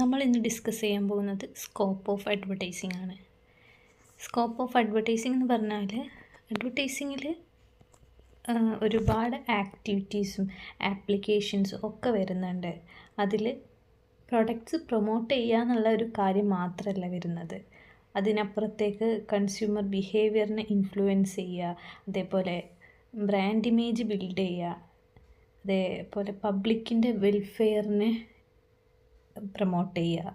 നമ്മൾ ഇന്ന് ഡിസ്കസ് ചെയ്യാൻ പോകുന്നത് സ്കോപ്പ് ഓഫ് അഡ്വർടൈസിംഗ് ആണ്. സ്കോപ്പ് ഓഫ് അഡ്വർടൈസിംഗ് എന്ന് പറഞ്ഞാൽ അഡ്വർടൈസിങ്ങിൽ ഒരുപാട് ആക്ടിവിറ്റീസും ആപ്ലിക്കേഷൻസും ഒക്കെ വരുന്നുണ്ട്. അതിൽ പ്രൊഡക്ട്സ് പ്രൊമോട്ട് ചെയ്യുക എന്നുള്ള ഒരു കാര്യം മാത്രമല്ല വരുന്നത്. അതിനപ്പുറത്തേക്ക് കൺസ്യൂമർ ബിഹേവിയറിനെ ഇൻഫ്ലുവൻസ് ചെയ്യുക, അതേപോലെ ബ്രാൻഡ് ഇമേജ് ബിൽഡ് ചെയ്യുക, അതേപോലെ പബ്ലിക്കിൻ്റെ വെൽഫെയറിനെ പ്രൊമോട്ട് ചെയ്യുക.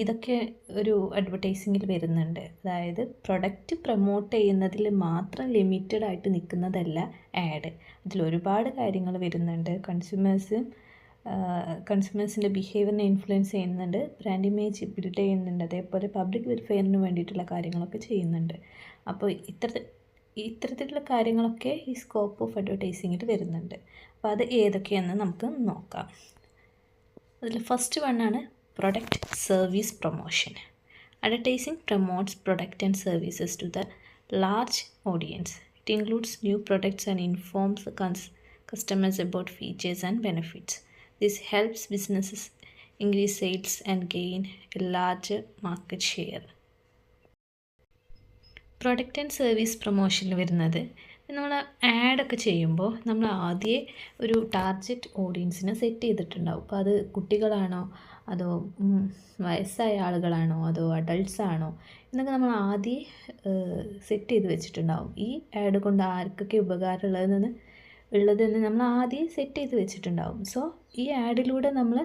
ഇതൊക്കെ ഒരു അഡ്വർടൈസിങ്ങിൽ വരുന്നുണ്ട്. അതായത് പ്രൊഡക്റ്റ് പ്രൊമോട്ട് ചെയ്യുന്നതിൽ മാത്രം ലിമിറ്റഡ് ആയിട്ട് നിൽക്കുന്നതല്ല ആഡ്. അതിലൊരുപാട് കാര്യങ്ങൾ വരുന്നുണ്ട്. കൺസ്യൂമേഴ്സിൻ്റെ ബിഹേവിയറിനെ ഇൻഫ്ലുവൻസ് ചെയ്യുന്നുണ്ട്, ബ്രാൻഡ് ഇമേജ് ബിൽഡ് ചെയ്യുന്നുണ്ട്, അതേപോലെ പബ്ലിക് വെൽഫെയറിന് വേണ്ടിയിട്ടുള്ള കാര്യങ്ങളൊക്കെ ചെയ്യുന്നുണ്ട്. അപ്പോൾ ഇത്തരത്തിലുള്ള കാര്യങ്ങളൊക്കെ ഈ സ്കോപ്പ് ഓഫ് അഡ്വർടൈസിങ്ങിൽ വരുന്നുണ്ട്. അപ്പോൾ അത് ഏതൊക്കെയാണെന്ന് നമുക്ക് നോക്കാം. അതിൽ ഫസ്റ്റ് വണ്ണാണ് product service promotion. Advertising promotes product and services to the large audience. It includes new products and informs customers about features and benefits. This helps businesses increase sales and gain a larger market share. Product and service പ്രൊമോഷനിൽ വരുന്നത്, നമ്മൾ ആഡൊക്കെ ചെയ്യുമ്പോൾ നമ്മൾ ആദ്യമേ ഒരു target ഓഡിയൻസിനെ set ചെയ്തിട്ടുണ്ടാവും. അപ്പോൾ അത് കുട്ടികളാണോ അതോ വയസ്സായ ആളുകളാണോ അതോ അഡൾട്ട്സ് ആണോ എന്നൊക്കെ നമ്മൾ ആദ്യമേ സെറ്റ് ചെയ്ത് വെച്ചിട്ടുണ്ടാവും. ഈ ആഡ് കൊണ്ട് ആർക്കൊക്കെ ഉപകാരമുള്ളതെന്ന് നമ്മൾ ആദ്യം സെറ്റ് ചെയ്ത് വെച്ചിട്ടുണ്ടാവും. സോ ഈ ആഡിലൂടെ നമ്മൾ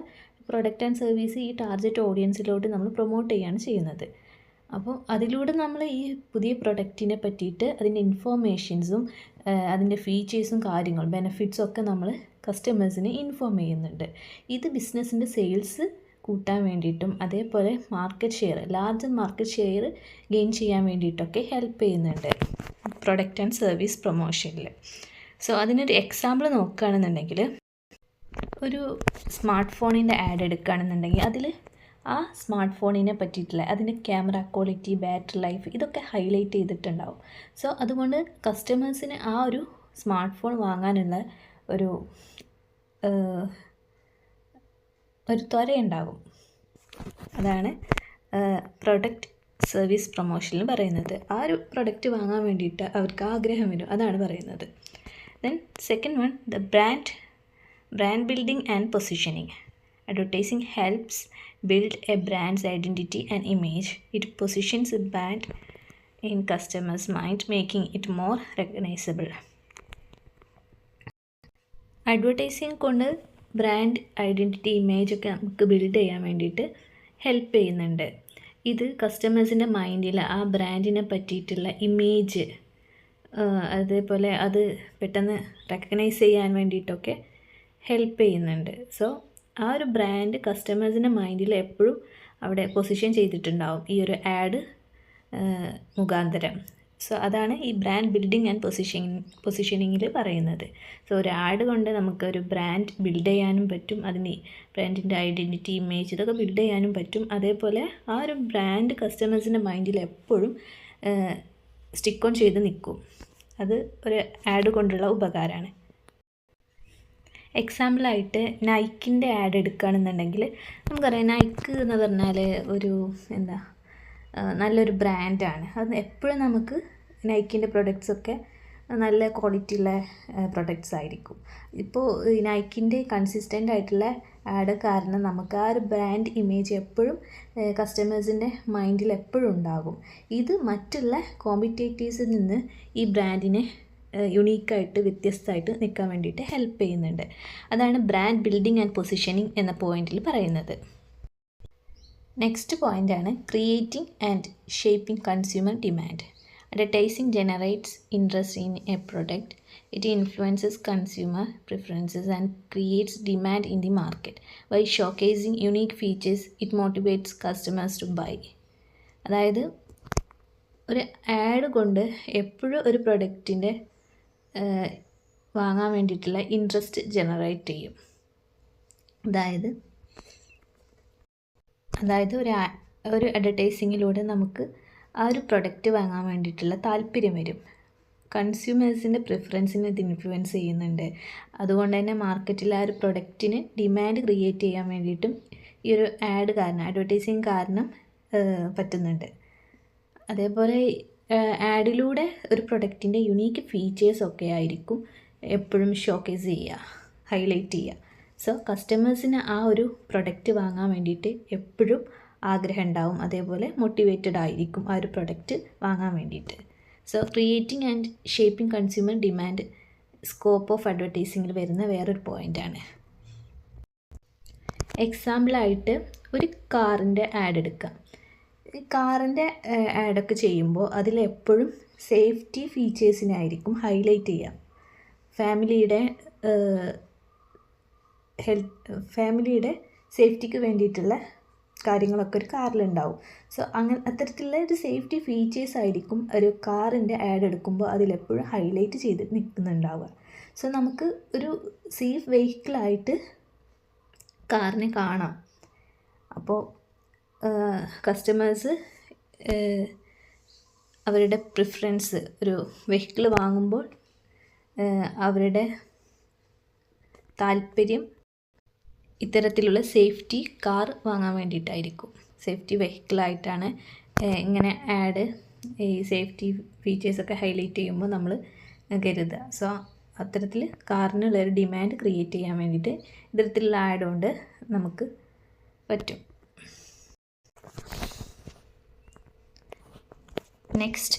പ്രൊഡക്റ്റ് ആൻഡ് സർവീസ് ഈ ടാർഗറ്റ് ഓഡിയൻസിലോട്ട് നമ്മൾ പ്രൊമോട്ട് ചെയ്യുകയാണ് ചെയ്യുന്നത്. അപ്പോൾ അതിലൂടെ നമ്മൾ ഈ പുതിയ പ്രൊഡക്റ്റിനെ പറ്റിയിട്ട് അതിൻ്റെ ഇൻഫോർമേഷൻസും അതിൻ്റെ ഫീച്ചേഴ്സും കാര്യങ്ങളും ബെനിഫിറ്റ്സും ഒക്കെ നമ്മൾ കസ്റ്റമേഴ്സിനെ ഇൻഫോം ചെയ്യുന്നുണ്ട്. ഇത് ബിസിനസ്സിൻ്റെ സെയിൽസ് കൂട്ടാൻ വേണ്ടിയിട്ടും അതേപോലെ ലാർജ് മാർക്കറ്റ് ഷെയർ ഗെയിൻ ചെയ്യാൻ വേണ്ടിയിട്ടൊക്കെ ഹെൽപ്പ് ചെയ്യുന്നുണ്ട് പ്രൊഡക്റ്റ് ആൻഡ് സർവീസ് പ്രൊമോഷനിൽ. സോ അതിനൊരു എക്സാമ്പിൾ നോക്കുകയാണെന്നുണ്ടെങ്കിൽ, ഒരു സ്മാർട്ട് ഫോണിൻ്റെ ആഡ് എടുക്കുകയാണെന്നുണ്ടെങ്കിൽ അതിൽ ആ സ്മാർട്ട് ഫോണിനെ പറ്റിയിട്ടുള്ള അതിൻ്റെ ക്യാമറ ക്വാളിറ്റി, ബാറ്ററി ലൈഫ് ഇതൊക്കെ ഹൈലൈറ്റ് ചെയ്തിട്ടുണ്ടാവും. സോ അതുകൊണ്ട് കസ്റ്റമേഴ്സിന് ആ ഒരു സ്മാർട്ട് ഫോൺ വാങ്ങാനുള്ള ഒരു ത്വരയുണ്ടാകും. അതാണ് പ്രൊഡക്റ്റ് സർവീസ് പ്രൊമോഷനിൽ പറയുന്നത്. ആ ഒരു പ്രൊഡക്റ്റ് വാങ്ങാൻ വേണ്ടിയിട്ട് അവർക്ക് ആഗ്രഹം വരും, അതാണ് പറയുന്നത്. Then second one, the brand building and positioning. Advertising helps build a brand's identity and image. It positions a brand in customers' mind, making it more recognizable. Advertising കൊണ്ട് ബ്രാൻഡ് ഐഡൻറ്റിറ്റി, ഇമേജ് ഒക്കെ നമുക്ക് build ചെയ്യാൻ വേണ്ടിയിട്ട് help ചെയ്യുന്നുണ്ട്. ഇത് കസ്റ്റമേഴ്സിൻ്റെ മൈൻഡിൽ ആ ബ്രാൻഡിനെ പറ്റിയിട്ടുള്ള ഇമേജ്, അതേപോലെ അത് പെട്ടെന്ന് റെക്കഗ്നൈസ് ചെയ്യാൻ വേണ്ടിയിട്ടൊക്കെ ഹെൽപ്പ് ചെയ്യുന്നുണ്ട്. സോ ആ ഒരു ബ്രാൻഡ് കസ്റ്റമേഴ്സിൻ്റെ മൈൻഡിൽ എപ്പോഴും അവിടെ പൊസിഷൻ ചെയ്തിട്ടുണ്ടാവും ഈ ഒരു ആഡ് മുഖാന്തരം. സോ അതാണ് ഈ ബ്രാൻഡ് ബിൽഡിംഗ് ആൻഡ് പൊസിഷനിങ്ങിൽ പറയുന്നത്. സോ ഒരു ആഡ് കൊണ്ട് നമുക്കൊരു ബ്രാൻഡ് ബിൽഡ് ചെയ്യാനും പറ്റും, അതിന് ബ്രാൻഡിൻ്റെ ഐഡൻറ്റിറ്റി, ഇമേജ് ഇതൊക്കെ ബിൽഡ് ചെയ്യാനും പറ്റും. അതേപോലെ ആ ഒരു ബ്രാൻഡ് കസ്റ്റമേഴ്സിൻ്റെ മൈൻഡിൽ എപ്പോഴും സ്റ്റിക്ക് ഓൺ ചെയ്ത് നിൽക്കും. അത് ഒരു ആഡ് കൊണ്ടുള്ള ഉപകാരമാണ്. എക്സാമ്പിളായിട്ട് നൈക്കിൻ്റെ ആഡ് എടുക്കുകയാണെന്നുണ്ടെങ്കിൽ നമുക്കറിയാം, നൈക്ക് എന്ന് പറഞ്ഞാൽ ഒരു നല്ലൊരു ബ്രാൻഡാണ്. അത് എപ്പോഴും നമുക്ക് നൈക്കിൻ്റെ പ്രൊഡക്ട്സൊക്കെ നല്ല ക്വാളിറ്റിയുള്ള പ്രൊഡക്ട്സ് ആയിരിക്കും. ഇപ്പോൾ നൈക്കിൻ്റെ കൺസിസ്റ്റൻ്റ് ആയിട്ടുള്ള ആഡ് കാരണം നമുക്ക് ആ ഒരു ബ്രാൻഡ് ഇമേജ് എപ്പോഴും കസ്റ്റമേഴ്സിൻ്റെ മൈൻഡിൽ എപ്പോഴും ഉണ്ടാകും. ഇത് മറ്റുള്ള കോമ്പറ്റേറ്റീവ്സിൽ നിന്ന് ഈ ബ്രാൻഡിനെ യുണീക്കായിട്ട് വ്യത്യസ്തമായിട്ട് നിൽക്കാൻ വേണ്ടിയിട്ട് ഹെൽപ്പ് ചെയ്യുന്നുണ്ട്. അതാണ് ബ്രാൻഡ് ബിൽഡിംഗ് ആൻഡ് പൊസിഷനിങ് എന്ന പോയിന്റിൽ പറയുന്നത്. നെക്സ്റ്റ് പോയിൻ്റാണ് creating and shaping consumer demand. Advertising generates interest in a product. It influences consumer preferences and creates demand in the market. By showcasing unique features it motivates customers to buy. അതായത് ഒരു add കൊണ്ട് എപ്പോഴും ഒരു പ്രൊഡക്റ്റിൻ്റെ വാങ്ങാൻ വേണ്ടിയിട്ടുള്ള interest generate ചെയ്യും. അതായത് ഒരു അഡ്വർടൈസിങ്ങിലൂടെ നമുക്ക് ആ ഒരു പ്രൊഡക്റ്റ് വാങ്ങാൻ വേണ്ടിയിട്ടുള്ള താല്പര്യം വരും. കൺസ്യൂമേഴ്സിൻ്റെ പ്രിഫറൻസിനെ ഇത് ഇൻഫ്ലുവൻസ് ചെയ്യുന്നുണ്ട്. അതുകൊണ്ട് തന്നെ മാർക്കറ്റിൽ ആ ഒരു പ്രൊഡക്റ്റിന് ഡിമാൻഡ് ക്രിയേറ്റ് ചെയ്യാൻ വേണ്ടിയിട്ടും ഈ ഒരു ആഡ് കാരണം, അഡ്വർടൈസിങ് കാരണം പറ്റുന്നുണ്ട്. അതേപോലെ ആഡിലൂടെ ഒരു പ്രൊഡക്റ്റിൻ്റെ യുണീക്ക് ഫീച്ചേഴ്സൊക്കെ ആയിരിക്കും എപ്പോഴും ഷോക്കേസ് ചെയ്യുക, ഹൈലൈറ്റ് ചെയ്യുക. സോ കസ്റ്റമേഴ്സിന് ആ ഒരു പ്രൊഡക്റ്റ് വാങ്ങാൻ വേണ്ടിയിട്ട് എപ്പോഴും ആഗ്രഹം ഉണ്ടാവും, അതേപോലെ മോട്ടിവേറ്റഡ് ആയിരിക്കും ആ ഒരു പ്രൊഡക്റ്റ് വാങ്ങാൻ വേണ്ടിയിട്ട്. So creating and shaping consumer demand scope of അഡ്വർടൈസിങ്ങിൽ വരുന്ന വേറൊരു പോയിൻ്റാണ്. എക്സാമ്പിളായിട്ട് ഒരു കാറിൻ്റെ ആഡ് എടുക്കാം. ഈ കാറിൻ്റെ ആഡൊക്കെ ചെയ്യുമ്പോൾ അതിലെപ്പോഴും സേഫ്റ്റി ഫീച്ചേഴ്സിനായിരിക്കും ഹൈലൈറ്റ് ചെയ്യുക. ഫാമിലിയുടെ സേഫ്റ്റിക്ക് വേണ്ടിയിട്ടുള്ള കാര്യങ്ങളൊക്കെ ഒരു കാറിലുണ്ടാവും. സോ അത്തരത്തിലുള്ള ഒരു സേഫ്റ്റി ഫീച്ചേഴ്സ് ആയിരിക്കും ഒരു കാറിൻ്റെ ആഡ് എടുക്കുമ്പോൾ അതിലെപ്പോഴും ഹൈലൈറ്റ് ചെയ്ത് നിൽക്കുന്നുണ്ടാവുക. സോ നമുക്ക് ഒരു സേഫ് വെഹിക്കിളായിട്ട് കാറിനെ കാണാം. അപ്പോൾ കസ്റ്റമേഴ്സ് അവരുടെ പ്രിഫറൻസ് ഒരു വെഹിക്കിൾ വാങ്ങുമ്പോൾ അവരുടെ താല്പര്യം ഇത്തരത്തിലുള്ള സേഫ്റ്റി കാർ വാങ്ങാൻ വേണ്ടിയിട്ടായിരിക്കും. സേഫ്റ്റി വെഹിക്കിളായിട്ടാണ് ഇങ്ങനെ ആഡ് ഈ സേഫ്റ്റി ഫീച്ചേഴ്സൊക്കെ ഹൈലൈറ്റ് ചെയ്യുമ്പോൾ നമ്മൾ കരുതുക. സോ അത്തരത്തിൽ കാറിനുള്ളൊരു ഡിമാൻഡ് ക്രിയേറ്റ് ചെയ്യാൻ വേണ്ടിയിട്ട് ഇത്തരത്തിലുള്ള ആഡ് കൊണ്ട് നമുക്ക് പറ്റും. നെക്സ്റ്റ്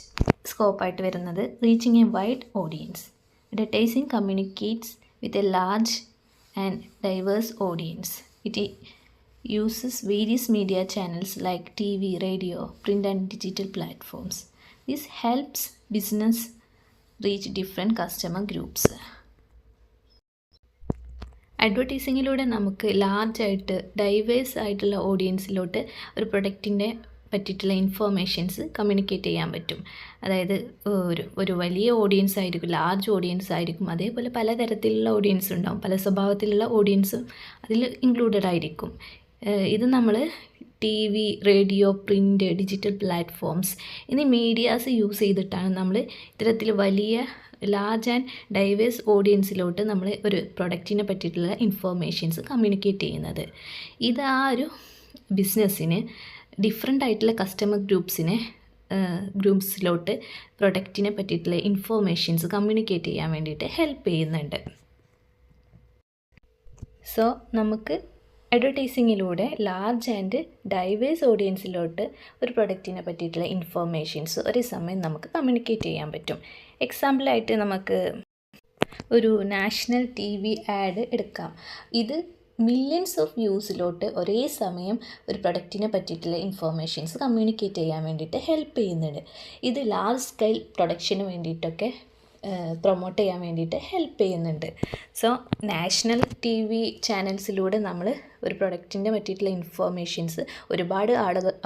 സ്കോപ്പായിട്ട് വരുന്നത് reaching A wide audience. Advertising communicates with a large and diverse audience. It uses various media channels like TV, radio, print and digital platforms. This helps business reach different customer groups. അഡ്വർടൈസിങ്ങിലൂടെ നമുക്ക് ലാർജായിട്ട് diverse ആയിട്ടുള്ള ഓഡിയൻസിലോട്ട് ഒരു പ്രൊഡക്റ്റിൻ്റെ പറ്റിയിട്ടുള്ള informations communicate ചെയ്യാൻ പറ്റും. അതായത് ഒരു വലിയ audience ആയിരിക്കും, ലാർജ് ഓഡിയൻസ് ആയിരിക്കും, അതേപോലെ പലതരത്തിലുള്ള ഓഡിയൻസ് ഉണ്ടാവും, പല സ്വഭാവത്തിലുള്ള ഓഡിയൻസും അതിൽ ഇൻക്ലൂഡഡ് ആയിരിക്കും. ഇത് നമ്മൾ TV, radio, print, digital platforms എന്നീ മീഡിയാസ് യൂസ് ചെയ്തിട്ടാണ് നമ്മൾ ഇത്തരത്തിൽ വലിയ ലാർജ് ആൻഡ് ഡൈവേഴ്സ് ഓഡിയൻസിലോട്ട് നമ്മൾ ഒരു പ്രൊഡക്റ്റിനെ പറ്റിയിട്ടുള്ള ഇൻഫോർമേഷൻസ് കമ്മ്യൂണിക്കേറ്റ് ചെയ്യുന്നത്. ഇത് ആ ഒരു ബിസിനസ്സിന് ഡിഫറെൻ്റ് ആയിട്ടുള്ള കസ്റ്റമർ ഗ്രൂപ്പ്സിലോട്ട് പ്രൊഡക്റ്റിനെ പറ്റിയിട്ടുള്ള ഇൻഫോർമേഷൻസ് കമ്മ്യൂണിക്കേറ്റ് ചെയ്യാൻ വേണ്ടിയിട്ട് ഹെൽപ്പ് ചെയ്യുന്നുണ്ട്. സോ നമുക്ക് അഡ്വർടൈസിങ്ങിലൂടെ ലാർജ് ആൻഡ് ഡൈവേഴ്സ് ഓഡിയൻസിലോട്ട് ഒരു പ്രൊഡക്റ്റിനെ പറ്റിയിട്ടുള്ള ഇൻഫോർമേഷൻസ് ഒരേ സമയം നമുക്ക് കമ്മ്യൂണിക്കേറ്റ് ചെയ്യാൻ പറ്റും. എക്സാമ്പിളായിട്ട് നമുക്ക് ഒരു നാഷണൽ TV ആഡ് എടുക്കാം. ഇത് മില്യൺസ് ഓഫ് വ്യൂസിലോട്ട് ഒരേ സമയം ഒരു പ്രൊഡക്റ്റിനെ പറ്റിയിട്ടുള്ള ഇൻഫോർമേഷൻസ് കമ്മ്യൂണിക്കേറ്റ് ചെയ്യാൻ വേണ്ടിയിട്ട് ഹെൽപ്പ് ചെയ്യുന്നുണ്ട്. ഇത് ലാർജ് സ്കെയിൽ പ്രൊഡക്ഷന് വേണ്ടിയിട്ടൊക്കെ പ്രൊമോട്ട് ചെയ്യാൻ വേണ്ടിയിട്ട് ഹെൽപ്പ് ചെയ്യുന്നുണ്ട്. സോ നാഷണൽ TV ചാനൽസിലൂടെ നമ്മൾ ഒരു പ്രൊഡക്റ്റിൻ്റെ പറ്റിയിട്ടുള്ള ഇൻഫോർമേഷൻസ് ഒരുപാട്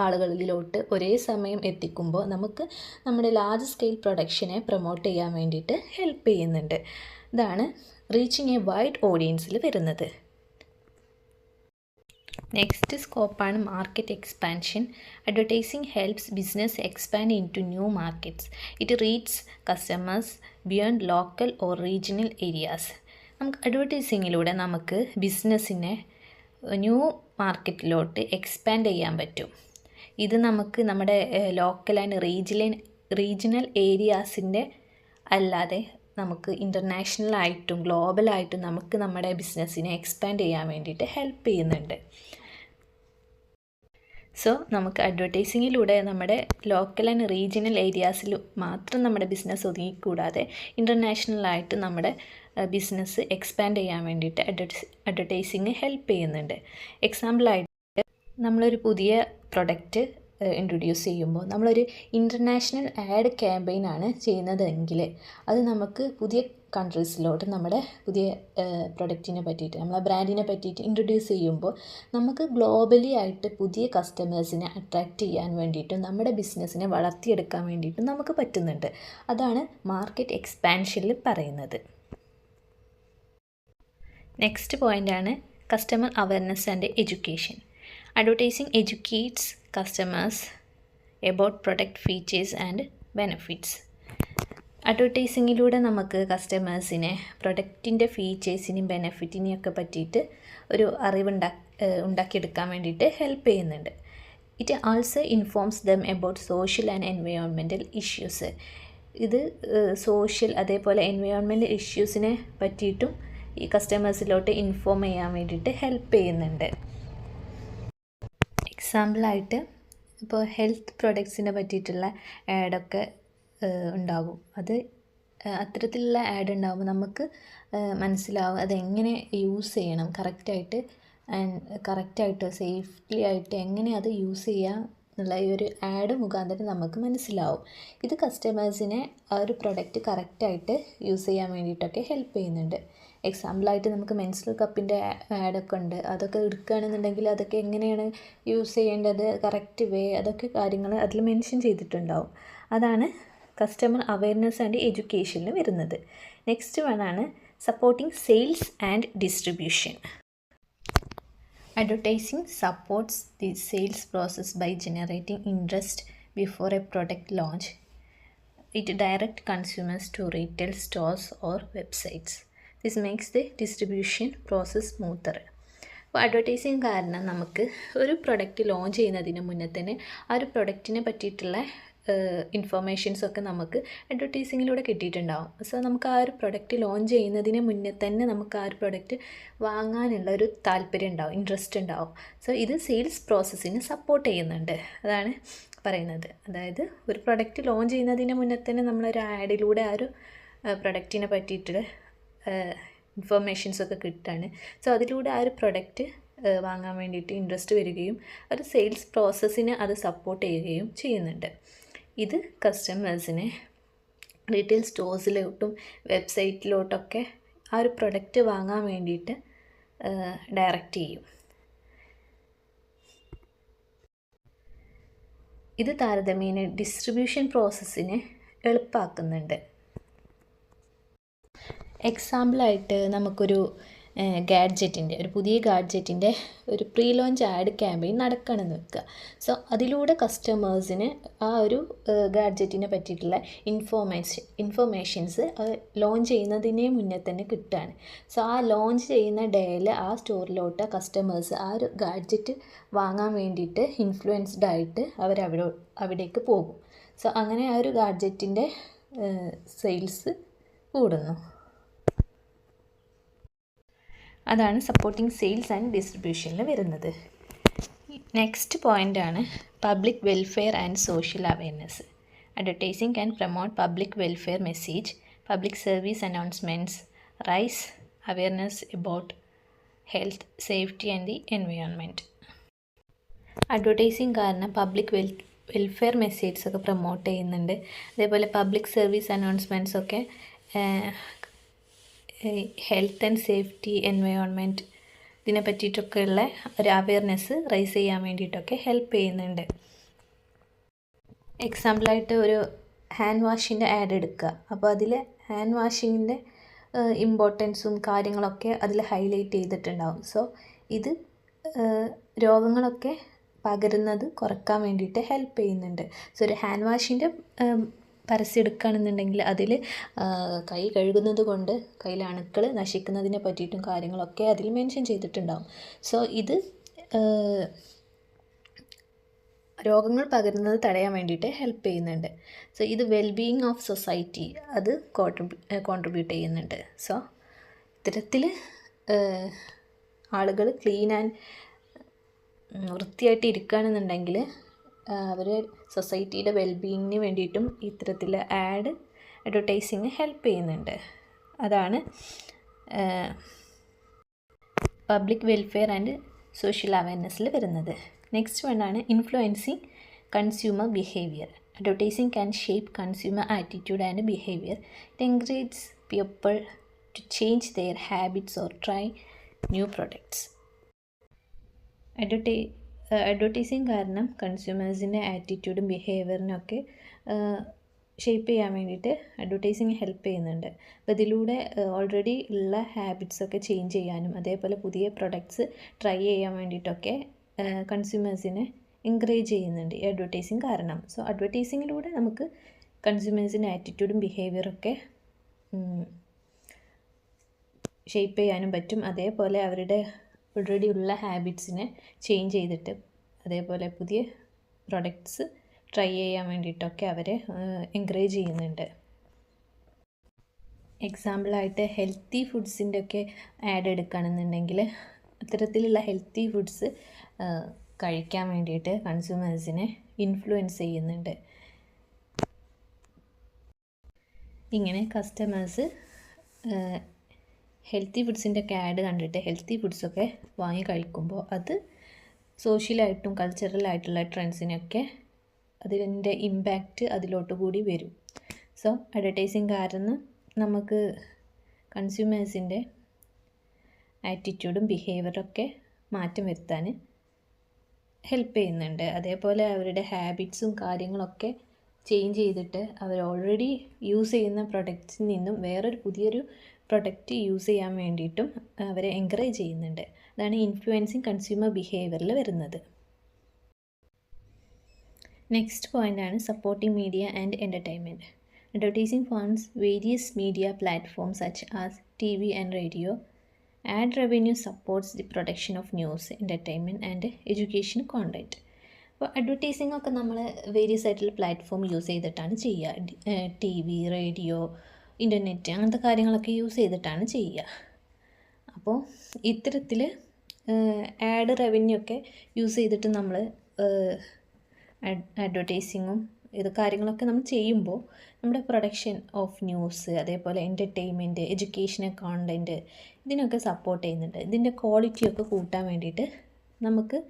ആളുകളിലോട്ട് ഒരേ സമയം എത്തിക്കുമ്പോൾ നമുക്ക് നമ്മുടെ ലാർജ് സ്കെയിൽ പ്രൊഡക്ഷനെ പ്രൊമോട്ട് ചെയ്യാൻ വേണ്ടിയിട്ട് ഹെൽപ്പ് ചെയ്യുന്നുണ്ട്. ഇതാണ് റീച്ചിങ് എ വൈഡ് ഓഡിയൻസിൽ വരുന്നത്. നെക്സ്റ്റ് സ്കോപ്പാണ് market expansion. Advertising helps business expand into new markets. It reach customers beyond local or regional areas. നമുക്ക് അഡ്വർടൈസിങ്ങിലൂടെ നമുക്ക് ബിസിനസ്സിനെ ന്യൂ മാർക്കറ്റിലോട്ട് എക്സ്പാൻഡ് ചെയ്യാൻ പറ്റും. ഇത് നമുക്ക് നമ്മുടെ ലോക്കൽ ആൻഡ് റീജിയണൽ ഏരിയാസിൻ്റെ അല്ലാതെ നമുക്ക് ഇൻ്റർനാഷണലായിട്ടും ഗ്ലോബലായിട്ടും നമുക്ക് നമ്മുടെ ബിസിനസ്സിനെ എക്സ്പാൻഡ് ചെയ്യാൻ വേണ്ടിയിട്ട് ഹെൽപ്പ് ചെയ്യുന്നുണ്ട്. സോ നമുക്ക് അഡ്വർടൈസിങ്ങിലൂടെ നമ്മുടെ ലോക്കൽ ആൻഡ് റീജിയണൽ ഏരിയാസിൽ മാത്രം നമ്മുടെ ബിസിനസ് ഒതുങ്ങിക്കൂടാതെ ഇൻ്റർനാഷണലായിട്ട് നമ്മുടെ ബിസിനസ് എക്സ്പാൻഡ് ചെയ്യാൻ വേണ്ടിയിട്ട് അഡ്വർടൈസിങ് ഹെൽപ്പ് ചെയ്യുന്നുണ്ട്. എക്സാമ്പിളായിട്ട് നമ്മളൊരു പുതിയ പ്രൊഡക്റ്റ് ഇൻട്രൊഡ്യൂസ് ചെയ്യുമ്പോൾ നമ്മളൊരു ഇൻ്റർനാഷണൽ ആഡ് ക്യാമ്പയിനാണ് ചെയ്യുന്നതെങ്കിൽ അത് നമുക്ക് പുതിയ കൺട്രീസിലോട്ട് നമ്മുടെ പുതിയ പ്രൊഡക്റ്റിനെ പറ്റിയിട്ട് നമ്മളെ ബ്രാൻഡിനെ പറ്റിയിട്ട് ഇൻട്രൊഡ്യൂസ് ചെയ്യുമ്പോൾ നമുക്ക് ഗ്ലോബലി ആയിട്ട് പുതിയ കസ്റ്റമേഴ്സിനെ അട്രാക്റ്റ് ചെയ്യാൻ വേണ്ടിയിട്ടും നമ്മുടെ ബിസിനസ്സിനെ വളർത്തിയെടുക്കാൻ വേണ്ടിയിട്ടും നമുക്ക് പറ്റുന്നുണ്ട്. അതാണ് മാർക്കറ്റ് എക്സ്പാൻഷനിൽ പറയുന്നത്. നെക്സ്റ്റ് പോയിൻ്റാണ് customer awareness and education. Advertising educates customers about product features and benefits. അഡ്വർടൈസിങ്ങിലൂടെ നമുക്ക് കസ്റ്റമേഴ്സിനെ പ്രൊഡക്റ്റിൻ്റെ ഫീച്ചേഴ്സിനെയും ബെനഫിറ്റിനെയും ഒക്കെ പറ്റിയിട്ട് ഒരു ഉണ്ടാക്കിയെടുക്കാൻ വേണ്ടിയിട്ട് ഹെൽപ്പ് ചെയ്യുന്നുണ്ട്. It also informs dum about social and environmental issues. ഇത് സോഷ്യൽ അതേപോലെ എൻവയോൺമെൻറ്റൽ ഇഷ്യൂസിനെ പറ്റിയിട്ടും ഈ കസ്റ്റമേഴ്സിലോട്ട് ഇൻഫോം ചെയ്യാൻ വേണ്ടിയിട്ട് ഹെൽപ്പ് ചെയ്യുന്നുണ്ട്. എക്സാമ്പിളായിട്ട് ഇപ്പോൾ ഹെൽത്ത് പ്രൊഡക്ട്സിനെ പറ്റിയിട്ടുള്ള ആഡൊക്കെ ഉണ്ടാകും. അത് അത്തരത്തിലുള്ള ആഡ് ഉണ്ടാകുമ്പോൾ നമുക്ക് മനസ്സിലാവും അതെങ്ങനെ യൂസ് ചെയ്യണം കറക്റ്റായിട്ട് സേഫ്ലി ആയിട്ട് എങ്ങനെ അത് യൂസ് ചെയ്യുക എന്നുള്ള ഈ ഒരു ആഡ് മുഖാന്തരം നമുക്ക് മനസ്സിലാവും. ഇത് കസ്റ്റമേഴ്സിനെ ആ ഒരു പ്രൊഡക്റ്റ് കറക്റ്റായിട്ട് യൂസ് ചെയ്യാൻ വേണ്ടിയിട്ടൊക്കെ ഹെൽപ്പ് ചെയ്യുന്നുണ്ട്. എക്സാമ്പിളായിട്ട് നമുക്ക് മെൻസ്ട്രൽ കപ്പിൻ്റെ ആഡൊക്കെ ഉണ്ട്. അതൊക്കെ എടുക്കുകയാണെന്നുണ്ടെങ്കിൽ അതൊക്കെ എങ്ങനെയാണ് യൂസ് ചെയ്യേണ്ടത്, കറക്റ്റ് വേ, അതൊക്കെ കാര്യങ്ങൾ അതിൽ മെൻഷൻ ചെയ്തിട്ടുണ്ടാവും. അതാണ് കസ്റ്റമർ അവെയർനെസ് ആൻഡ് എഡ്യൂക്കേഷനിൽ വരുന്നത്. നെക്സ്റ്റ് വണ്ണാണ് supporting sales and distribution. Advertising supports the sales process by generating interest before a product launch. It directs consumers to retail stores or websites. This makes the distribution process smoother. അപ്പോൾ advertising കാരണം നമുക്ക് ഒരു product launch ചെയ്യുന്നതിന് മുന്നേ തന്നെ ആ ഒരു പ്രൊഡക്റ്റിനെ പറ്റിയിട്ടുള്ള ഇൻഫർമേഷൻസൊക്കെ നമുക്ക് അഡ്വർടൈസിങ്ങിലൂടെ കിട്ടിയിട്ടുണ്ടാവും. സോ നമുക്ക് ആ ഒരു പ്രൊഡക്റ്റ് ലോഞ്ച് ചെയ്യുന്നതിന് മുന്നേ തന്നെ നമുക്ക് ആ ഒരു പ്രൊഡക്റ്റ് വാങ്ങാനുള്ള ഒരു താല്പര്യം ഉണ്ടാവും, ഇൻട്രസ്റ്റ് ഉണ്ടാവും. സോ ഇത് സെയിൽസ് പ്രോസസ്സിന് സപ്പോർട്ട് ചെയ്യുന്നുണ്ട്. അതാണ് പറയുന്നത്. അതായത് ഒരു പ്രൊഡക്റ്റ് ലോഞ്ച് ചെയ്യുന്നതിന് മുന്നേ തന്നെ നമ്മളൊരു ആഡിലൂടെ ആ ഒരു പ്രൊഡക്റ്റിനെ പറ്റിയിട്ട് ഇൻഫർമേഷൻസൊക്കെ കിട്ടുകയാണ്. സോ അതിലൂടെ ആ ഒരു പ്രൊഡക്റ്റ് വാങ്ങാൻ വേണ്ടിയിട്ട് ഇൻട്രസ്റ്റ് വരികയും ഒരു സെയിൽസ് പ്രോസസ്സിന് അത് സപ്പോർട്ട് ചെയ്യുകയും ചെയ്യുന്നുണ്ട്. ഇത് കസ്റ്റമേഴ്സിനെ റീറ്റെയിൽ സ്റ്റോഴ്സിലോട്ടും വെബ്സൈറ്റിലോട്ടൊക്കെ ആ ഒരു പ്രൊഡക്റ്റ് വാങ്ങാൻ വേണ്ടിയിട്ട് ഡയറക്റ്റ് ചെയ്യും. ഇത് താരതമ്യേന ഡിസ്ട്രിബ്യൂഷൻ പ്രോസസ്സിനെ എളുപ്പമാക്കുന്നുണ്ട്. എക്സാമ്പിളായിട്ട് നമുക്കൊരു ഒരു പുതിയ ഗാഡ്ജറ്റിൻ്റെ ഒരു പ്രീ ലോഞ്ച് ആഡ് ക്യാമ്പയിൻ നടക്കുകയാണെന്ന് വെക്കുക. സോ അതിലൂടെ കസ്റ്റമേഴ്സിന് ആ ഒരു ഗാഡ്ജറ്റിനെ പറ്റിയിട്ടുള്ള ഇൻഫോർമേഷൻസ് ലോഞ്ച് ചെയ്യുന്നതിന് മുന്നേ തന്നെ കിട്ടുകയാണ്. സോ ആ ലോഞ്ച് ചെയ്യുന്ന ഡേയിൽ ആ സ്റ്റോറിലോട്ട് കസ്റ്റമേഴ്സ് ആ ഒരു ഗാഡ്ജറ്റ് വാങ്ങാൻ വേണ്ടിയിട്ട് ഇൻഫ്ലുവൻസ്ഡ് ആയിട്ട് അവിടേക്ക് പോകും. സോ അങ്ങനെ ആ ഒരു ഗാഡ്ജറ്റിൻ്റെ സെയിൽസ് കൂടുന്നു. അതാണ് സപ്പോർട്ടിംഗ് സെയിൽസ് ആൻഡ് ഡിസ്ട്രിബ്യൂഷനിൽ വരുന്നത്. നെക്സ്റ്റ് പോയിൻ്റാണ് public welfare and social awareness. Advertising can promote public welfare message, public service announcements, raise awareness about health, safety and the environment. Advertising കാരണം പബ്ലിക് വെൽഫെയർ മെസ്സേജസൊക്കെ promote ചെയ്യുന്നുണ്ട്. അതേപോലെ public service അനൗൺസ്മെൻറ്റ്സൊക്കെ health and safety, environment ഇതിനെ പറ്റിയിട്ടൊക്കെയുള്ള ഒരു awareness rice ചെയ്യാൻ വേണ്ടിയിട്ടൊക്കെ ഹെൽപ്പ് ചെയ്യുന്നുണ്ട്. എക്സാമ്പിളായിട്ട് ഒരു ഹാൻഡ് വാഷിൻ്റെ ആഡ് എടുക്കുക. അപ്പോൾ അതിൽ ഹാൻഡ് വാഷിങ്ങിൻ്റെ ഇമ്പോർട്ടൻസും കാര്യങ്ങളൊക്കെ അതിൽ ഹൈലൈറ്റ് ചെയ്തിട്ടുണ്ടാവും. സോ ഇത് രോഗങ്ങളൊക്കെ പകരുന്നത് കുറക്കാൻ വേണ്ടിയിട്ട് ഹെൽപ്പ് ചെയ്യുന്നുണ്ട്. സോ ഒരു ഹാൻഡ് വാഷിൻ്റെ പരസ്യം എടുക്കുകയാണെന്നുണ്ടെങ്കിൽ അതിൽ കൈ കഴുകുന്നത് കൊണ്ട് കയ്യിലെ അണുക്കൾ നശിക്കുന്നതിനെ പറ്റിയിട്ടും കാര്യങ്ങളൊക്കെ അതിൽ മെൻഷൻ ചെയ്തിട്ടുണ്ടാവും. സോ ഇത് രോഗങ്ങൾ പകരുന്നത് തടയാൻ വേണ്ടിയിട്ട് ഹെൽപ്പ് ചെയ്യുന്നുണ്ട്. സോ ഇത് വെൽബീയിങ് ഓഫ് സൊസൈറ്റി അത് കോൺട്രിബ്യൂട്ട് ചെയ്യുന്നുണ്ട്. സോ ഇത്തരത്തിൽ ആളുകൾ ക്ലീൻ ആൻഡ് വൃത്തിയായിട്ട് ഇരിക്കുകയാണെന്നുണ്ടെങ്കിൽ അവർ സൊസൈറ്റിയുടെ വെൽബീയിങ്ങിന് വേണ്ടിയിട്ടും ഇത്തരത്തിൽ അഡ്വർടൈസിങ് ഹെൽപ്പ് ചെയ്യുന്നുണ്ട്. അതാണ് പബ്ലിക് വെൽഫെയർ ആൻഡ് സോഷ്യൽ അവെയർനെസ്സിൽ വരുന്നത്. നെക്സ്റ്റ് വണ്ണാണ് influencing consumer behaviour. Advertising can shape consumer attitude and behaviour. It encourages people to change their habits or try new products. Advertising കാരണം കൺസ്യൂമേഴ്സിൻ്റെ ആറ്റിറ്റ്യൂഡും ബിഹേവിയറിനൊക്കെ ഷേപ്പ് ചെയ്യാൻ വേണ്ടിയിട്ട് അഡ്വർടൈസിങ് ഹെൽപ്പ് ചെയ്യുന്നുണ്ട്. അപ്പോൾ ഇതിലൂടെ ഓൾറെഡി ഉള്ള ഹാബിറ്റ്സൊക്കെ ചേഞ്ച് ചെയ്യാനും അതേപോലെ പുതിയ പ്രൊഡക്ട്സ് ട്രൈ ചെയ്യാൻ വേണ്ടിയിട്ടൊക്കെ കൺസ്യൂമേഴ്സിനെ എൻകറേജ് ചെയ്യുന്നുണ്ട് ഈ അഡ്വർടൈസിങ് കാരണം. സോ അഡ്വർടൈസിങ്ങിലൂടെ നമുക്ക് കൺസ്യൂമേഴ്സിൻ്റെ ആറ്റിറ്റ്യൂഡും ബിഹേവിയറൊക്കെ ഷേപ്പ് ചെയ്യാനും പറ്റും. അതേപോലെ അവരുടെ ഓൾറെഡി ഉള്ള ഹാബിറ്റ്സിനെ ചേഞ്ച് ചെയ്തിട്ട് അതേപോലെ പുതിയ പ്രൊഡക്ട്സ് ട്രൈ ചെയ്യാൻ വേണ്ടിയിട്ടൊക്കെ അവരെ എൻകറേജ് ചെയ്യുന്നുണ്ട്. എക്സാമ്പിളായിട്ട് ഹെൽത്തി ഫുഡ്സിൻ്റെ ഒക്കെ ആഡ് എടുക്കുകയാണെന്നുണ്ടെങ്കിൽ അത്തരത്തിലുള്ള ഹെൽത്തി ഫുഡ്സ് കഴിക്കാൻ വേണ്ടിയിട്ട് കൺസ്യൂമേഴ്സിനെ ഇൻഫ്ലുവൻസ് ചെയ്യുന്നുണ്ട്. ഇങ്ങനെ കസ്റ്റമേഴ്സ് ഹെൽത്തി ഫുഡ്സിൻ്റെ ഒക്കെ ആഡ് കണ്ടിട്ട് ഹെൽത്തി ഫുഡ്സൊക്കെ വാങ്ങി കഴിക്കുമ്പോൾ അത് സോഷ്യലായിട്ടും കൾച്ചറലായിട്ടുള്ള ട്രെൻഡ്സിനൊക്കെ അതിൻ്റെ ഇമ്പാക്റ്റ് അതിലോട്ട് കൂടി വരും. സോ അഡ്വർടൈസിങ് കാരണം നമുക്ക് കൺസ്യൂമേഴ്സിൻ്റെ ആറ്റിറ്റ്യൂഡും ബിഹേവിയറൊക്കെ മാറ്റം വരുത്താൻ ഹെൽപ്പ് ചെയ്യുന്നുണ്ട്. അതേപോലെ അവരുടെ ഹാബിറ്റ്സും കാര്യങ്ങളൊക്കെ ചേഞ്ച് ചെയ്തിട്ട് അവർ ഓൾറെഡി യൂസ് ചെയ്യുന്ന പ്രൊഡക്ട്സിൽ നിന്നും വേറൊരു പുതിയൊരു പ്രൊഡക്റ്റ് യൂസ് ചെയ്യാൻ വേണ്ടിയിട്ടും അവരെ എൻകറേജ് ചെയ്യുന്നുണ്ട്. അതാണ് ഇൻഫ്ലുവൻസിങ് കൺസ്യൂമർ ബിഹേവിയറിൽ വരുന്നത്. നെക്സ്റ്റ് പോയിൻ്റാണ് supporting media and entertainment. Advertising funds various media platforms such as TV and radio. Ad revenue supports the production of news, entertainment and education content. അപ്പോൾ advertising ഒക്കെ നമ്മൾ വേരിയസ് ആയിട്ടുള്ള platform use ചെയ്തിട്ടാണ് ചെയ്യുക. TV, radio, internet അങ്ങനത്തെ കാര്യങ്ങളൊക്കെ use ചെയ്തിട്ടാണ് ചെയ്യുക. അപ്പോൾ ഇത്തരത്തിൽ ആഡ് റവന്യൂ ഒക്കെ യൂസ് ചെയ്തിട്ട് നമ്മൾ അഡ്വർടൈസിങ്ങും ഇത് കാര്യങ്ങളൊക്കെ നമ്മൾ ചെയ്യുമ്പോൾ നമ്മുടെ പ്രൊഡക്ഷൻ ഓഫ് ന്യൂസ് അതേപോലെ എൻ്റർടൈൻമെൻറ്റ് എഡ്യൂക്കേഷണൽ കോണ്ടൻറ്റ് ഇതിനൊക്കെ സപ്പോർട്ട് ചെയ്യുന്നുണ്ട്. ഇതിൻ്റെ ക്വാളിറ്റിയൊക്കെ കൂട്ടാൻ വേണ്ടിയിട്ട് നമുക്ക്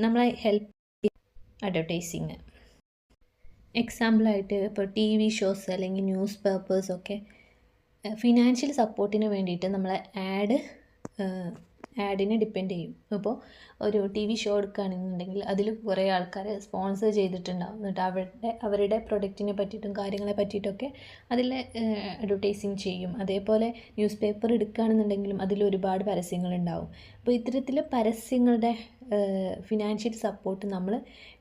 നമ്മളെ ഹെൽപ്പ് അഡ്വർടൈസിങ്. എക്സാമ്പിളായിട്ട് ഇപ്പോൾ TV ഷോസ് അല്ലെങ്കിൽ ന്യൂസ് പേപ്പേഴ്സൊക്കെ ഫിനാൻഷ്യൽ സപ്പോർട്ടിന് വേണ്ടിയിട്ട് നമ്മളെ ആഡിനെ ഡിപ്പെൻഡ് ചെയ്യും. ഇപ്പോൾ ഒരു TV ഷോ എടുക്കുകയാണെന്നുണ്ടെങ്കിൽ അതിൽ കുറേ ആൾക്കാർ സ്പോൺസർ ചെയ്തിട്ടുണ്ടാവും. എന്നിട്ട് അവരുടെ പ്രൊഡക്റ്റിനെ പറ്റിയിട്ടും കാര്യങ്ങളെ പറ്റിയിട്ടൊക്കെ അതിൽ അഡ്വർടൈസിങ് ചെയ്യും. അതേപോലെ ന്യൂസ് പേപ്പർ എടുക്കുകയാണെന്നുണ്ടെങ്കിലും അതിൽ ഒരുപാട് പരസ്യങ്ങളുണ്ടാവും. അപ്പോൾ ഇത്തരത്തിൽ പരസ്യങ്ങളുടെ ഫിനാൻഷ്യൽ സപ്പോർട്ട് നമ്മൾ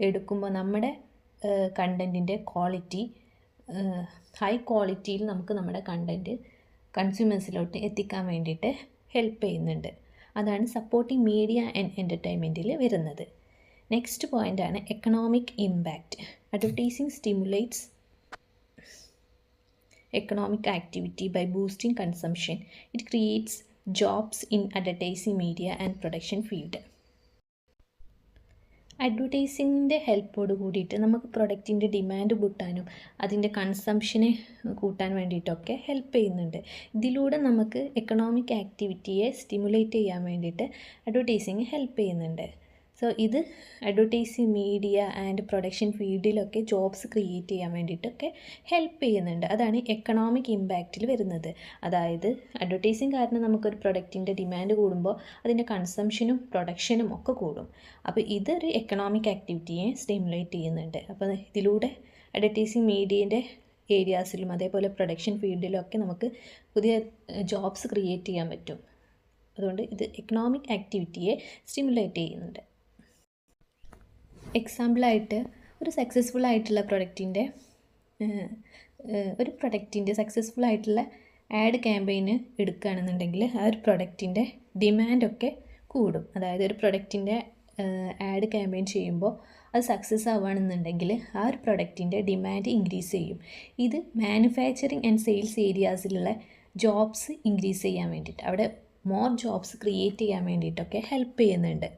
എടുക്കുമ്പോൾ നമ്മുടെ കണ്ടൻറ്റിൻ്റെ ക്വാളിറ്റി ഹൈ ക്വാളിറ്റിയിൽ നമുക്ക് നമ്മുടെ കണ്ടൻറ്റ് കൺസ്യൂമേഴ്സിലോട്ട് എത്തിക്കാൻ വേണ്ടിയിട്ട് ഹെൽപ്പ് ചെയ്യുന്നുണ്ട്. അതാണ് സപ്പോർട്ടിംഗ് മീഡിയ ആൻഡ് എൻ്റർടൈൻമെൻറ്റിൽ വരുന്നത്. നെക്സ്റ്റ് പോയിൻ്റാണ് economic impact. Advertising stimulates economic activity by boosting consumption. It creates jobs in advertising media and production field. അഡ്വർടൈസിങ്ങിൻ്റെ ഹെൽപ്പോട് കൂടിയിട്ട് നമുക്ക് പ്രൊഡക്റ്റിൻ്റെ ഡിമാൻഡ് കൂട്ടാനും അതിൻ്റെ കൺസംഷനെ കൂട്ടാൻ വേണ്ടിയിട്ടൊക്കെ ഹെൽപ്പ് ചെയ്യുന്നുണ്ട്. ഇതിലൂടെ നമുക്ക് എക്കണോമിക് ആക്ടിവിറ്റിയെ സ്റ്റിമുലേറ്റ് ചെയ്യാൻ വേണ്ടിയിട്ട് അഡ്വർടൈസിങ് ഹെൽപ്പ് ചെയ്യുന്നുണ്ട്. സോ ഇത് അഡ്വർടൈസിങ് മീഡിയ ആൻഡ് പ്രൊഡക്ഷൻ ഫീൽഡിലൊക്കെ ജോബ്സ് ക്രിയേറ്റ് ചെയ്യാൻ വേണ്ടിയിട്ടൊക്കെ ഹെൽപ്പ് ചെയ്യുന്നുണ്ട്. അതാണ് എക്കണോമിക് ഇമ്പാക്റ്റിൽ വരുന്നത്. അതായത് അഡ്വർടൈസിങ് കാരണം നമുക്കൊരു പ്രൊഡക്റ്റിൻ്റെ ഡിമാൻഡ് കൂടുമ്പോൾ അതിൻ്റെ കൺസംഷനും പ്രൊഡക്ഷനും ഒക്കെ കൂടും. അപ്പോൾ ഇതൊരു എക്കണോമിക് ആക്ടിവിറ്റിയെ സ്റ്റിമുലേറ്റ് ചെയ്യുന്നുണ്ട്. അപ്പോൾ ഇതിലൂടെ അഡ്വർടൈസിങ് മീഡിയൻ്റെ ഏരിയാസിലും അതേപോലെ പ്രൊഡക്ഷൻ ഫീൽഡിലും ഒക്കെ നമുക്ക് പുതിയ ജോബ്സ് ക്രിയേറ്റ് ചെയ്യാൻ പറ്റും. അതുകൊണ്ട് ഇത് എക്കണോമിക് ആക്ടിവിറ്റിയെ സ്റ്റിമുലേറ്റ് ചെയ്യുന്നുണ്ട്. എക്സാമ്പിളായിട്ട് ഒരു സക്സസ്ഫുൾ ആയിട്ടുള്ള പ്രൊഡക്റ്റിൻ്റെ സക്സസ്ഫുൾ ആയിട്ടുള്ള ആഡ് ക്യാമ്പയിന് എടുക്കുകയാണെന്നുണ്ടെങ്കിൽ ആ ഒരു പ്രൊഡക്റ്റിൻ്റെ ഡിമാൻഡൊക്കെ കൂടും. അതായത് ഒരു പ്രൊഡക്റ്റിൻ്റെ ആഡ് ക്യാമ്പയിൻ ചെയ്യുമ്പോൾ അത് സക്സസ് ആവുകയാണെന്നുണ്ടെങ്കിൽ ആ ഒരു പ്രൊഡക്റ്റിൻ്റെ ഡിമാൻഡ് ഇൻക്രീസ് ചെയ്യും. ഇത് മാനുഫാക്ചറിങ് ആൻഡ് സെയിൽസ് ഏരിയാസിലുള്ള ജോബ്സ് ഇൻക്രീസ് ചെയ്യാൻ വേണ്ടിയിട്ട് അവിടെ മോർ ജോബ്സ് ക്രിയേറ്റ് ചെയ്യാൻ വേണ്ടിയിട്ടൊക്കെ ഹെൽപ്പ് ചെയ്യുന്നുണ്ട്.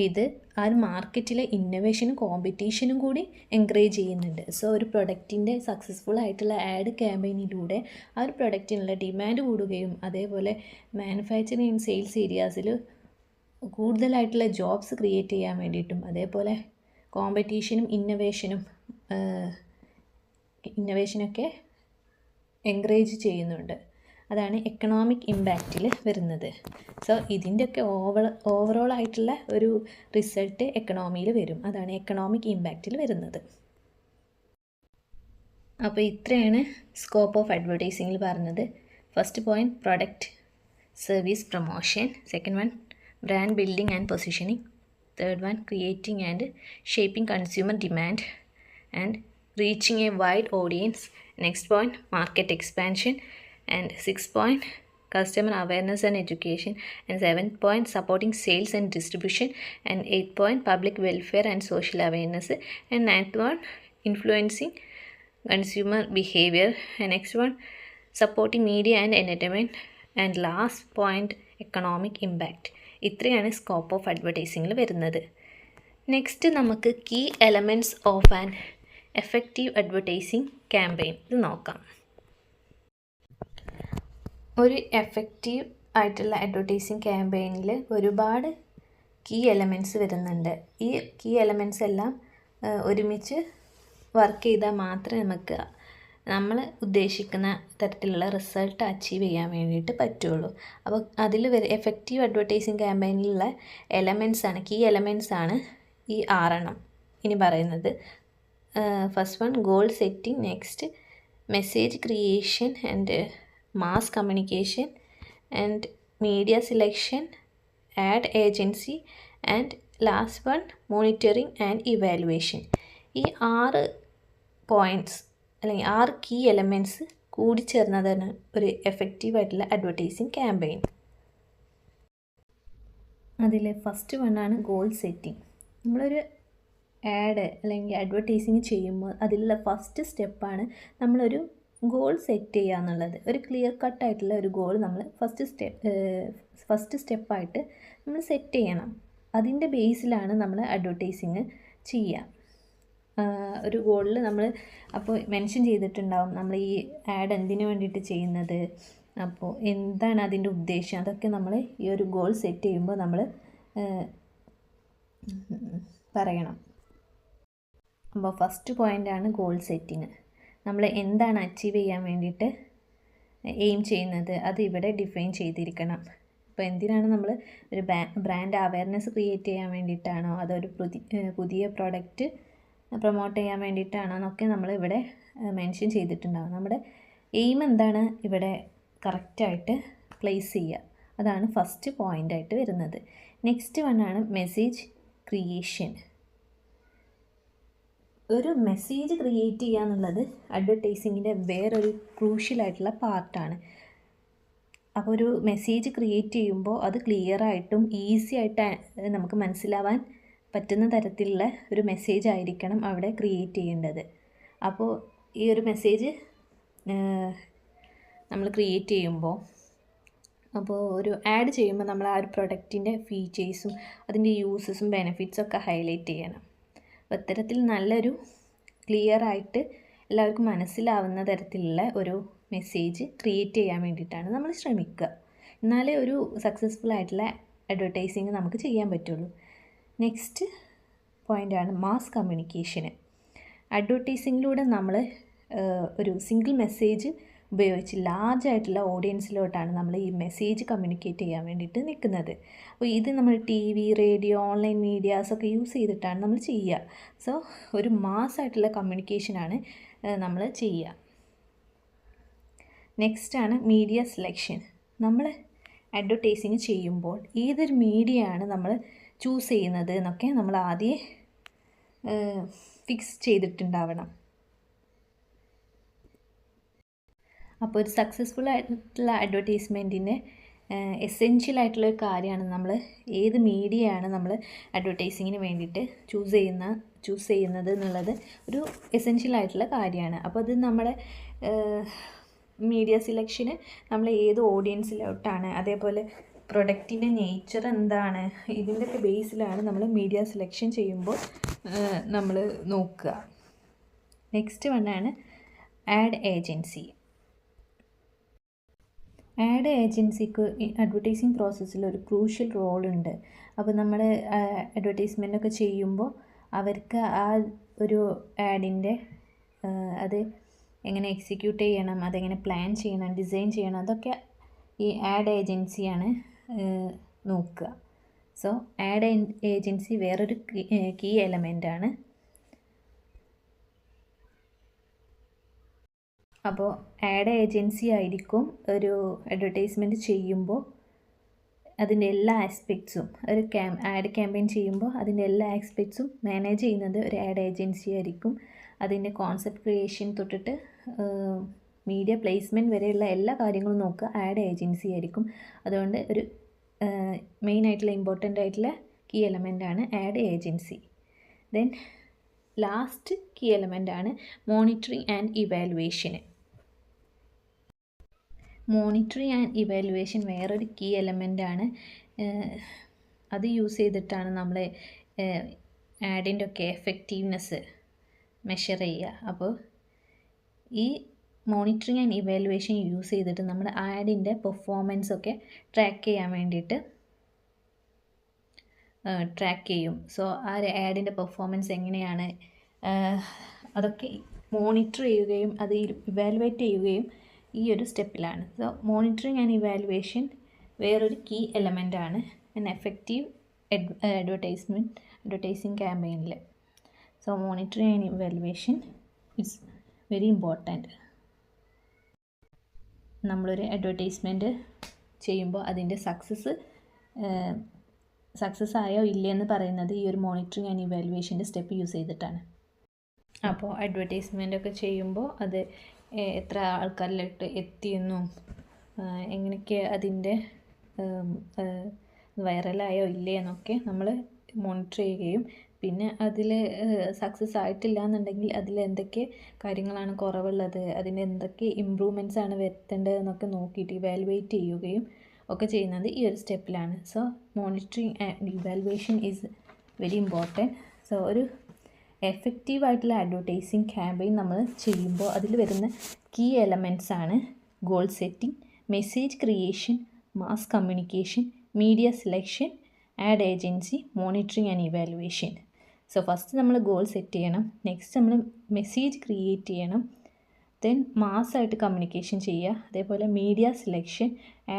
ഇത് ആ ഒരു മാർക്കറ്റിലെ ഇന്നൊവേഷനും കോമ്പറ്റീഷനും കൂടി എൻകറേജ് ചെയ്യുന്നുണ്ട്. സോ ഒരു പ്രൊഡക്റ്റിൻ്റെ സക്സസ്ഫുൾ ആയിട്ടുള്ള ആഡ് ക്യാമ്പയിനിലൂടെ ആ ഒരു പ്രൊഡക്റ്റിനുള്ള ഡിമാൻഡ് കൂടുകയും അതേപോലെ മാനുഫാക്ചറിങ് ആൻഡ് സെയിൽസ് ഏരിയാസിൽ കൂടുതലായിട്ടുള്ള ജോബ്സ് ക്രിയേറ്റ് ചെയ്യാൻ വേണ്ടിയിട്ടും അതേപോലെ കോമ്പറ്റീഷനും ഇന്നൊവേഷനൊക്കെ എൻകറേജ് ചെയ്യുന്നുണ്ട്. അതാണ് എക്കണോമിക് ഇമ്പാക്റ്റിൽ വരുന്നത്. സോ ഇതിൻ്റെയൊക്കെ ഓവറോൾ ആയിട്ടുള്ള ഒരു റിസൾട്ട് എക്കണോമിയിൽ വരും. അതാണ് എക്കണോമിക് ഇമ്പാക്റ്റിൽ വരുന്നത്. അപ്പോൾ ഇത്രയാണ് സ്കോപ്പ് ഓഫ് അഡ്വർടൈസിങ്ങിൽ പറഞ്ഞത്. First point product service promotion. Second one brand building and positioning. Third one creating and shaping consumer demand. and reaching a wide audience. Next point, market expansion. And 6th point, customer awareness and education. And 7th point, supporting sales and distribution. And 8th point, public welfare and social awareness. And 9th one, influencing consumer behavior. And next one, supporting media and entertainment. And last point, economic impact. ഇത്രയാണ് scope of അഡ്വർടൈസിങ്ങിൽ വരുന്നത്. Next നമുക്ക് key elements of an effective advertising campaign ഇത് നോക്കാം. ഒരു effective ആയിട്ടുള്ള advertising ക്യാമ്പയിനിൽ ഒരുപാട് key elements വരുന്നുണ്ട്. ഈ കീ എലമെൻറ്റ്സ് എല്ലാം ഒരുമിച്ച് വർക്ക് ചെയ്താൽ മാത്രമേ നമുക്ക് നമ്മൾ ഉദ്ദേശിക്കുന്ന തരത്തിലുള്ള റിസൾട്ട് അച്ചീവ് ചെയ്യാൻ വേണ്ടിയിട്ട് പറ്റുള്ളൂ. അപ്പോൾ അതിൽ എഫക്റ്റീവ് അഡ്വർടൈസിങ് ക്യാമ്പയിനിലുള്ള എലമെൻറ്റ്സാണ്, കീ എലമെൻറ്റ്സാണ് ഈ 6 ഇനി പറയുന്നത്. First one, goal setting. Next, message creation and mass communication and media selection, ad agency and last one, monitoring and evaluation. ഈ 6 പോയിൻറ്റ്സ് അല്ലെങ്കിൽ 6 കീ എലമെൻറ്റ്സ് കൂടിച്ചേർന്നതാണ് ഒരു എഫക്റ്റീവായിട്ടുള്ള അഡ്വർടൈസിങ് ക്യാമ്പയിൻ. അതിൽ ഫസ്റ്റ് വണ്ണാണ് ഗോൾ സെറ്റിംഗ്. നമ്മളൊരു add അല്ലെങ്കിൽ അഡ്വർടൈസിങ് ചെയ്യുമ്പോൾ അതിലുള്ള first സ്റ്റെപ്പാണ് നമ്മളൊരു ഗോൾ സെറ്റ് ചെയ്യുക എന്നുള്ളത്. ഒരു ക്ലിയർ കട്ടായിട്ടുള്ള ഒരു ഗോൾ നമ്മൾ ഫസ്റ്റ് സ്റ്റെപ്പായിട്ട് നമ്മൾ സെറ്റ് ചെയ്യണം. അതിൻ്റെ ബേസിലാണ് നമ്മൾ അഡ്വർടൈസിങ് ചെയ്യുക. ഒരു ഗോളിൽ നമ്മൾ അപ്പോൾ മെൻഷൻ ചെയ്തിട്ടുണ്ടാവും നമ്മൾ ഈ ആഡ് എന്തിനു വേണ്ടിയിട്ട് ചെയ്യുന്നത്, അപ്പോൾ എന്താണ് അതിൻ്റെ ഉദ്ദേശം, അതൊക്കെ നമ്മൾ ഈ ഒരു ഗോൾ സെറ്റ് ചെയ്യുമ്പോൾ നമ്മൾ പറയണം. അപ്പോൾ ഫസ്റ്റ് പോയിൻ്റാണ് ഗോൾ സെറ്റിങ്. നമ്മൾ എന്താണ് അച്ചീവ് ചെയ്യാൻ വേണ്ടിയിട്ട് എയിം ചെയ്യുന്നത് അത് ഇവിടെ ഡിഫൈൻ ചെയ്തിരിക്കണം. അപ്പോൾ എന്തിനാണ് നമ്മൾ ഒരു ബ്രാൻഡ് അവയർനെസ് ക്രിയേറ്റ് ചെയ്യാൻ വേണ്ടിയിട്ടാണോ അതോ ഒരു പുതിയ പ്രോഡക്റ്റ് പ്രൊമോട്ട് ചെയ്യാൻ വേണ്ടിയിട്ടാണോ എന്നൊക്കെ നമ്മൾ ഇവിടെ മെൻഷൻ ചെയ്തിട്ടുണ്ടാകും. നമ്മുടെ എയിം എന്താണ് ഇവിടെ കറക്റ്റായിട്ട് പ്ലേസ് ചെയ്യുക. അതാണ് ഫസ്റ്റ് പോയിൻ്റായിട്ട് വരുന്നത്. നെക്സ്റ്റ് വണ്ണാണ് മെസ്സേജ് ക്രിയേഷൻ. ഒരു മെസ്സേജ് ക്രിയേറ്റ് ചെയ്യുക എന്നുള്ളത് അഡ്വർടൈസിങ്ങിൻ്റെ വേറൊരു ക്രൂഷ്യലായിട്ടുള്ള പാർട്ടാണ്. അപ്പോൾ ഒരു മെസ്സേജ് ക്രിയേറ്റ് ചെയ്യുമ്പോൾ അത് ക്ലിയറായിട്ടും ഈസി ആയിട്ട് നമുക്ക് മനസ്സിലാവാൻ പറ്റുന്ന തരത്തിലുള്ള ഒരു മെസ്സേജ് ആയിരിക്കണം അവിടെ ക്രിയേറ്റ് ചെയ്യേണ്ടത്. അപ്പോൾ ഈ ഒരു മെസ്സേജ് നമ്മൾ ക്രിയേറ്റ് ചെയ്യുമ്പോൾ അപ്പോൾ ഒരു ആഡ് ചെയ്യുമ്പോൾ നമ്മൾ ആ ഒരു പ്രൊഡക്റ്റിൻ്റെ ഫീച്ചേഴ്സും അതിൻ്റെ യൂസസും ബെനിഫിറ്റ്സൊക്കെ ഹൈലൈറ്റ് ചെയ്യണം. അപ്പോൾ ഇത്തരത്തിൽ നല്ലൊരു ക്ലിയറായിട്ട് എല്ലാവർക്കും മനസ്സിലാവുന്ന തരത്തിലുള്ള ഒരു മെസ്സേജ് ക്രിയേറ്റ് ചെയ്യാൻ വേണ്ടിയിട്ടാണ് നമ്മൾ ശ്രമിക്കുക. എന്നാലേ ഒരു സക്സസ്ഫുൾ ആയിട്ടുള്ള അഡ്വർടൈസിങ് നമുക്ക് ചെയ്യാൻ പറ്റുള്ളൂ. നെക്സ്റ്റ് പോയിൻ്റാണ് മാസ് കമ്മ്യൂണിക്കേഷന്. അഡ്വർടൈസിങ്ങിലൂടെ നമ്മൾ ഒരു സിംഗിൾ മെസ്സേജ് ഉപയോഗിച്ച് ലാർജായിട്ടുള്ള ഓഡിയൻസിലോട്ടാണ് നമ്മൾ ഈ മെസ്സേജ് കമ്മ്യൂണിക്കേറ്റ് ചെയ്യാൻ വേണ്ടിയിട്ട് നിൽക്കുന്നത്. അപ്പോൾ ഇത് നമ്മൾ TV, റേഡിയോ, ഓൺലൈൻ മീഡിയാസൊക്കെ യൂസ് ചെയ്തിട്ടാണ് നമ്മൾ ചെയ്യുക. സോ ഒരു മാസ്സായിട്ടുള്ള കമ്മ്യൂണിക്കേഷനാണ് നമ്മൾ ചെയ്യുക. നെക്സ്റ്റാണ് മീഡിയ സെലക്ഷൻ. നമ്മൾ അഡ്വർടൈസിങ് ചെയ്യുമ്പോൾ ഏതൊരു മീഡിയയാണ് നമ്മൾ ചൂസ് ചെയ്യുന്നത് എന്നൊക്കെ നമ്മൾ ആദ്യം ഫിക്സ് ചെയ്തിട്ടുണ്ടാവണം. അപ്പോൾ ഒരു സക്സസ്ഫുൾ ആയിട്ടുള്ള അഡ്വർടൈസ്മെൻറ്റിൻ്റെ എസെൻഷ്യൽ ആയിട്ടുള്ളൊരു കാര്യമാണ് നമ്മൾ ഏത് മീഡിയയാണ് നമ്മൾ അഡ്വർടൈസിങ്ങിന് വേണ്ടിയിട്ട് ചൂസ് ചെയ്യുന്നത് എന്നുള്ളത് ഒരു എസെൻഷ്യൽ ആയിട്ടുള്ള കാര്യമാണ്. അപ്പോൾ അത് നമ്മുടെ മീഡിയ സെലക്ഷന് നമ്മൾ ഏത് ഓഡിയൻസിലോട്ടാണ്, അതേപോലെ പ്രൊഡക്റ്റിൻ്റെ നേച്ചർ എന്താണ്, ഇതിൻ്റെയൊക്കെ ബേസിലാണ് നമ്മൾ മീഡിയ സെലക്ഷൻ ചെയ്യുമ്പോൾ നമ്മൾ നോക്കുക. നെക്സ്റ്റ് വണ്ണാണ് ആഡ് ഏജൻസി. ആഡ് ഏജൻസിക്ക് അഡ്വർടൈസിങ് പ്രോസസ്സിൽ ഒരു ക്രൂഷ്യൽ റോളുണ്ട്. അപ്പോൾ നമ്മൾ അഡ്വർടൈസ്മെൻറ്റൊക്കെ ചെയ്യുമ്പോൾ അവർക്ക് ആ ഒരു ആഡിൻ്റെ അത് എങ്ങനെ എക്സിക്യൂട്ട് ചെയ്യണം, അതെങ്ങനെ പ്ലാൻ ചെയ്യണം, ഡിസൈൻ ചെയ്യണം, അതൊക്കെ ഈ ആഡ് ഏജൻസിയാണ് നോക്കുക. സോ ആഡ് ഏജൻസി വേറൊരു കീ എലമെൻ്റാണ്. അപ്പോൾ ആഡ് ഏജൻസി ആയിരിക്കും ഒരു അഡ്വർടൈസ്മെൻറ്റ് ചെയ്യുമ്പോൾ അതിൻ്റെ എല്ലാ ആസ്പെക്ട്സും ഒരു ആഡ് ക്യാമ്പയിൻ ചെയ്യുമ്പോൾ അതിൻ്റെ എല്ലാ ആസ്പെക്ട്സും മാനേജ് ചെയ്യുന്നത് ഒരു ആഡ് ഏജൻസി ആയിരിക്കും. അതിൻ്റെ കോൺസെപ്റ്റ് ക്രിയേഷൻ തൊട്ടിട്ട് മീഡിയ പ്ലേസ്മെൻറ്റ് വരെയുള്ള എല്ലാ കാര്യങ്ങളും നോക്കുക ആഡ് ഏജൻസി ആയിരിക്കും. അതുകൊണ്ട് ഒരു മെയിനായിട്ടുള്ള ഇമ്പോർട്ടൻ്റ് ആയിട്ടുള്ള കീ എലമെൻ്റാണ് ad agency. Then last key എലമെൻ്റാണ് മോണിറ്ററിങ് ആൻഡ് ഇവാലുവേഷന്. മോണിറ്ററിങ് ആൻഡ് ഇവാലുവേഷൻ വേറൊരു കീ എലമെൻ്റാണ്. അത് യൂസ് ചെയ്തിട്ടാണ് നമ്മൾ ആഡിൻ്റെ ഒക്കെ എഫക്റ്റീവ്നെസ് മെഷർ ചെയ്യുക. അപ്പോൾ ഈ മോണിറ്ററിങ് ആൻഡ് ഇവാലുവേഷൻ യൂസ് ചെയ്തിട്ട് നമ്മുടെ ആഡിൻ്റെ പെർഫോമൻസ് ഒക്കെ ട്രാക്ക് ചെയ്യാൻ വേണ്ടിയിട്ട് ട്രാക്ക് ചെയ്യും. സോ ആ ആഡിൻ്റെ പെർഫോമൻസ് എങ്ങനെയാണ് അതൊക്കെ മോണിറ്റർ ചെയ്യുകയും അത് ഇവാലുവേറ്റ് ചെയ്യുകയും ഈ ഒരു സ്റ്റെപ്പിലാണ്. സോ മോണിറ്ററിങ് ആൻഡ് ഇവാലുവേഷൻ വേറൊരു കീ എലമെൻ്റാണ് ആൻ എഫക്റ്റീവ് അഡ്വർടൈസിങ് ക്യാമ്പയിനിൽ. So monitoring and evaluation it's very important. നമ്മളൊരു അഡ്വർടൈസ്മെൻറ്റ് ചെയ്യുമ്പോൾ അതിൻ്റെ സക്സസ് ആയോ ഇല്ലയെന്ന് പറയുന്നത് ഈ ഒരു മോണിറ്ററിങ് ആൻഡ് ഇവാലുവേഷൻ്റെ സ്റ്റെപ്പ് യൂസ് ചെയ്തിട്ടാണ്. അപ്പോൾ അഡ്വർടൈസ്മെൻ്റ് ഒക്കെ ചെയ്യുമ്പോൾ അത് എത്ര ആൾക്കാരിലോട്ട് എത്തിയെന്നും എങ്ങനെയൊക്കെ അതിൻ്റെ വൈറലായോ ഇല്ലയെന്നൊക്കെ നമ്മൾ മോണിറ്റർ ചെയ്യുകയും പിന്നെ അതിൽ സക്സസ് ആയിട്ടില്ല എന്നുണ്ടെങ്കിൽ അതിൽ എന്തൊക്കെ കാര്യങ്ങളാണ് കുറവുള്ളത്, അതിന് എന്തൊക്കെ ഇമ്പ്രൂവ്മെൻറ്റ്സ് ആണ് വരുത്തേണ്ടതെന്നൊക്കെ നോക്കിയിട്ട് ഇവാലുവേറ്റ് ചെയ്യുകയും ഒക്കെ ചെയ്യുന്നത് ഈ ഒരു സ്റ്റെപ്പിലാണ്. So monitoring and evaluation is very important. So ഒരു എഫക്റ്റീവായിട്ടുള്ള അഡ്വർടൈസിങ് ക്യാമ്പയിൻ നമ്മൾ ചെയ്യുമ്പോൾ അതിൽ വരുന്ന കീ എലമെൻറ്റ്സ് ആണ് goal setting, message creation, mass communication, media selection, ad agency, monitoring and evaluation. So first നമ്മൾ ഗോൾ സെറ്റ് ചെയ്യണം, നെക്സ്റ്റ് നമ്മൾ മെസ്സേജ് ക്രിയേറ്റ് ചെയ്യണം, ദെൻ മാസ്സായിട്ട് കമ്മ്യൂണിക്കേഷൻ ചെയ്യുക, അതേപോലെ media selection,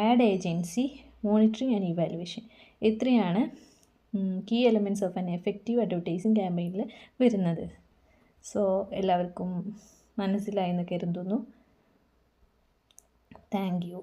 ad agency, monitoring and evaluation. ഇത്രയാണ് key elements of an effective advertising ക്യാമ്പയിനിൽ വരുന്നത്. സോ എല്ലാവർക്കും മനസ്സിലായെന്ന് കരുതുന്നു. Thank you.